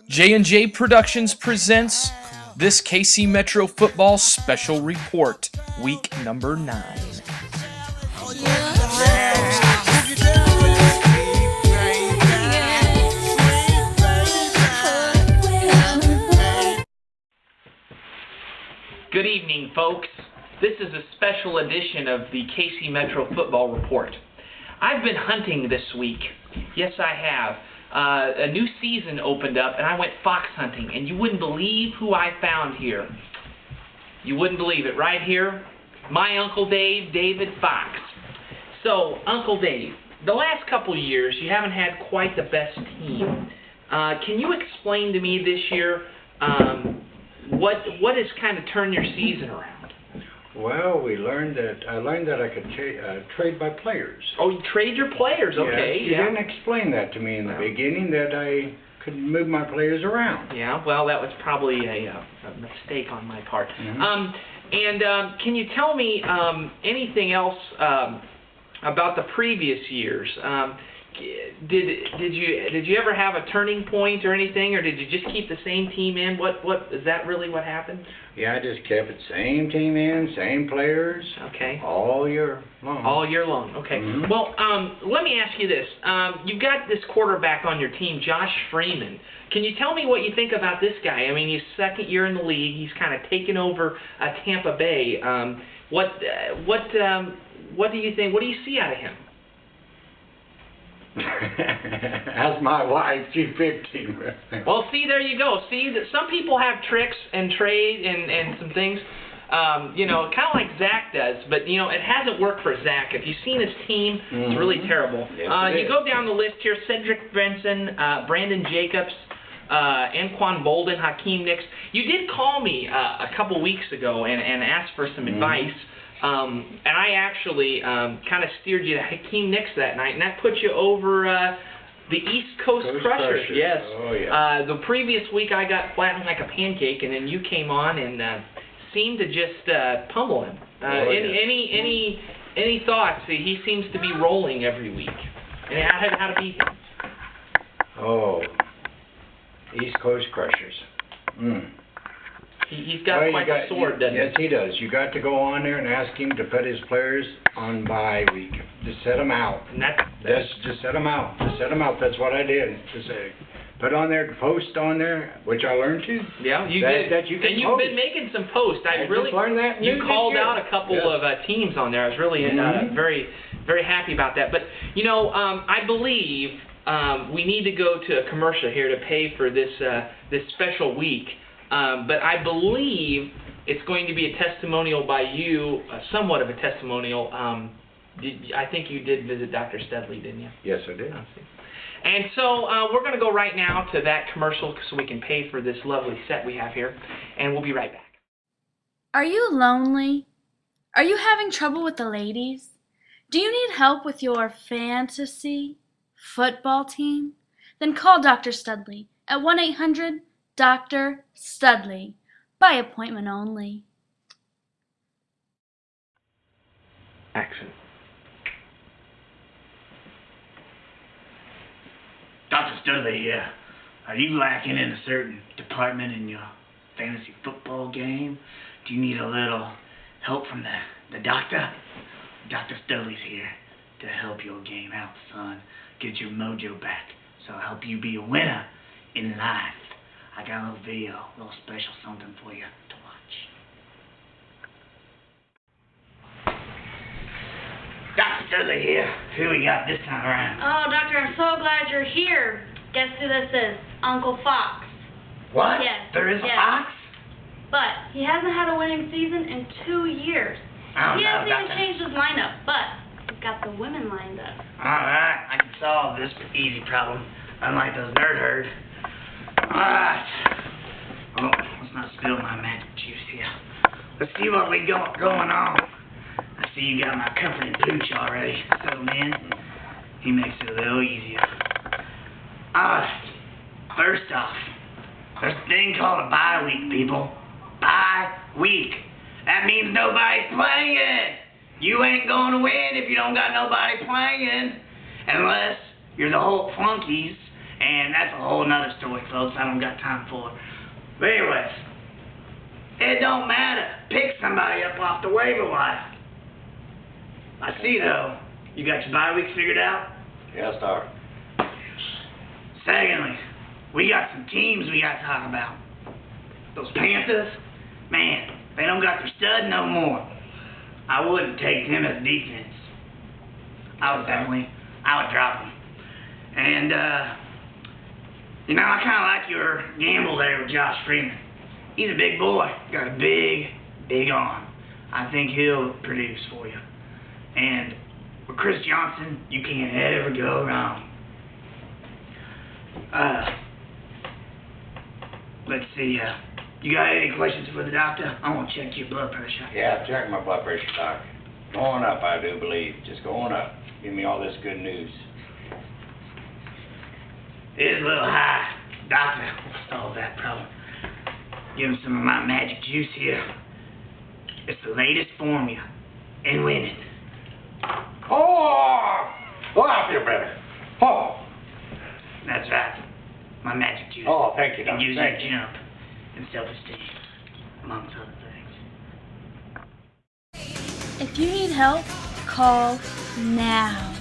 J&J Productions presents this KC Metro Special Report, week number 9. Good evening, folks. This is a special edition of the Kcmetro Football Report. I've been hunting this week. Yes, I have. A new season opened up, and I went fox hunting, and you wouldn't believe who I found here. You wouldn't believe it. Right here, my Uncle Dave, David Fox. So, Uncle Dave, the last couple years, you haven't had quite the best team. Can you explain to me this year what has kind of turned your season around? Well, I learned that I could trade by players. Oh, you trade your players, okay. Yes, you didn't explain that to me in the beginning, that I could move my players around. Yeah, well, that was probably a mistake on my part. Mm-hmm. Can you tell me anything else about the previous years? Did you ever have a turning point or anything, or did you just keep the same team in? What is that really what happened? Yeah, I just kept it same team in, same players. Okay. All year long. All year long. Okay. Mm-hmm. Well, let me ask you this: you've got this quarterback on your team, Josh Freeman. Can you tell me what you think about this guy? I mean, he's second year in the league. He's kind of taken over Tampa Bay. What do you think? What do you see out of him? As my wife, she picked him. Well, see, there you go. See, that some people have tricks and trade and some things, kind of like Zach does. But, it hasn't worked for Zach. If you've seen his team, it's really terrible. Yes, you go down the list here: Cedric Benson, Brandon Jacobs, Anquan Bolden, Hakeem Nicks. You did call me a couple weeks ago and asked for some advice. And I actually kind of steered you to Hakeem Nicks that night, and that put you over the East Coast Crushers. Yes. Oh, yeah. The previous week I got flattened like a pancake, and then you came on and seemed to just pummel him. Any thoughts? He seems to be rolling every week. And how to beat him? Oh, East Coast Crushers. He's got quite a sword, doesn't he? Yes, he does. You got to go on there and ask him to put his players on bye week. Just set them out. Just set them out. Just set them out. That's what I did. Just say, put on there, post on there, which I learned to. Yeah, you did. That you can and you've been making some posts. I really learned that. You called out a couple of teams on there. I was really very, very happy about that. But I believe we need to go to a commercial here to pay for this special week. But I believe it's going to be a testimonial by you, somewhat of a testimonial. I think you did visit Dr. Studley, didn't you? Yes, I did. And so we're going to go right now to that commercial so we can pay for this lovely set we have here, and we'll be right back. Are you lonely? Are you having trouble with the ladies? Do you need help with your fantasy football team? Then call Dr. Studley at 1-800 Dr. Studley, by appointment only. Action. Dr. Studley here. Are you lacking in a certain department in your fantasy football game? Do you need a little help from the doctor? Dr. Studley's here to help your game out, son. Get your mojo back. So I'll help you be a winner in life. I got a little video, a little special something for you to watch. Dr. Studley here. Who we got this time around? Oh, Doctor, I'm so glad you're here. Guess who this is? Uncle Fox. What? Yes. There is yes. a fox? But he hasn't had a winning season in 2 years. I don't He know, hasn't even Doctor. changed his lineup, but he's got the women lined up. Alright, I can solve this easy problem, unlike those nerd herd. Alright. Oh, let's not spill my magic juice here. Let's see what we got going on. I see you got my comforting pooch already settled in. He makes it a little easier. Alright. First off, there's a thing called a bye week, people. Bye week. That means nobody's playing. You ain't going to win if you don't got nobody playing. Unless you're the Hulk Flunkies And that's a whole nother story, folks. I don't got time for it. But anyways, it don't matter. Pick somebody up off the waiver wire. I see, though, you got your bye weeks figured out? Yes, sir. Secondly, we got some teams we got to talk about. Those Panthers, man, they don't got their stud no more. I wouldn't take them as defense. I would drop them. And, you know, I kind of like your gamble there with Josh Freeman. He's a big boy, got a big arm. I think he'll produce for you. And with Chris Johnson, you can't ever go wrong. Let's see, you got any questions for the doctor? I want to check your blood pressure. Yeah, check my blood pressure, Doc. Going up, I do believe. Just going up. Give me all this good news. It's a little high. Doctor, we'll solve that problem. Give him some of my magic juice here. It's the latest formula in women. Oh, I feel better. Oh. That's right. My magic juice. Oh, thank you, Can Doctor. use Thank your jump and self-esteem, amongst other things. If you need help, call now.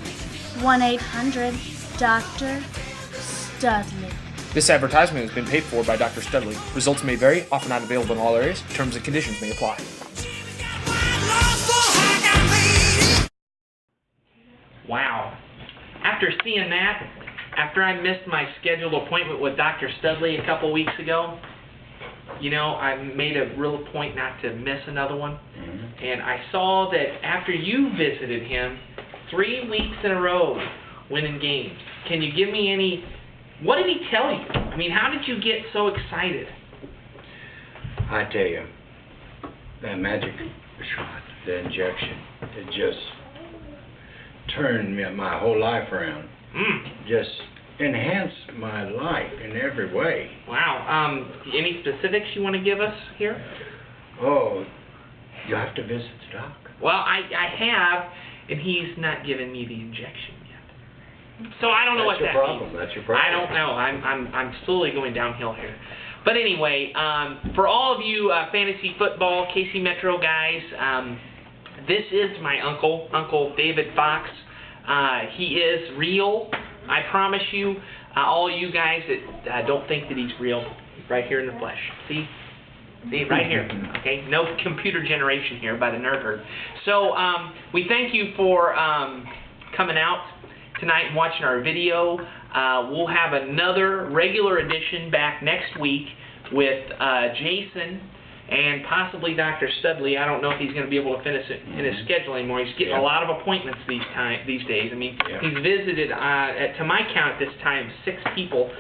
1-800-Dr. Studley. This advertisement has been paid for by Dr. Studley. Results may vary, often not available in all areas. Terms and conditions may apply. Wow. After seeing that, after I missed my scheduled appointment with Dr. Studley a couple weeks ago, you know, I made a real point not to miss another one. Mm-hmm. And I saw that after you visited him 3 weeks in a row winning games, can you give me any, what did he tell you? I mean, how did you get so excited? I tell you, that magic shot, the injection, it just turned my whole life around. Just enhanced my life in every way. Wow. Any specifics you want to give us here? Oh, you have to visit the doc. Well, I have, and he's not given me the injection yet. So I don't know what that means. That's your problem. I don't know. I'm slowly going downhill here. But anyway, for all of you fantasy football Kcmetro guys, this is my uncle, Uncle David Fox. He is real. I promise you, all you guys that don't think that he's real, right here in the flesh. See, right here. Okay, no computer generation here by the nerd herd. So we thank you for coming out tonight and watching our video. We'll have another regular edition back next week with Jason and possibly Dr. Studley. I don't know if he's going to be able to finish it in his schedule anymore. He's getting a lot of appointments these days. I mean, he's visited, to my count at this time, 6 people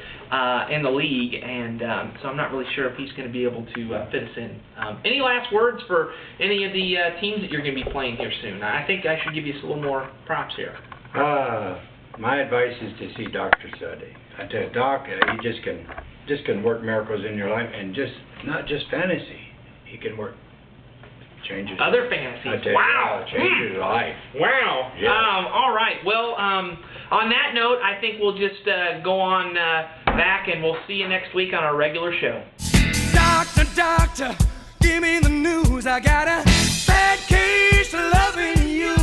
in the league, and so I'm not really sure if he's going to be able to fit us in. Any last words for any of the teams that you're going to be playing here soon? I think I should give you a little more props here. My advice is to see Dr. Studley. I tell you, Doc, he just can work miracles in your life, and not just fantasy. He can work, change his other fantasies. Wow. Change his life. Wow. Yeah. All right. Well, on that note, I think we'll just go on back, and we'll see you next week on our regular show. Doctor, doctor, give me the news. I got a bad case of loving you.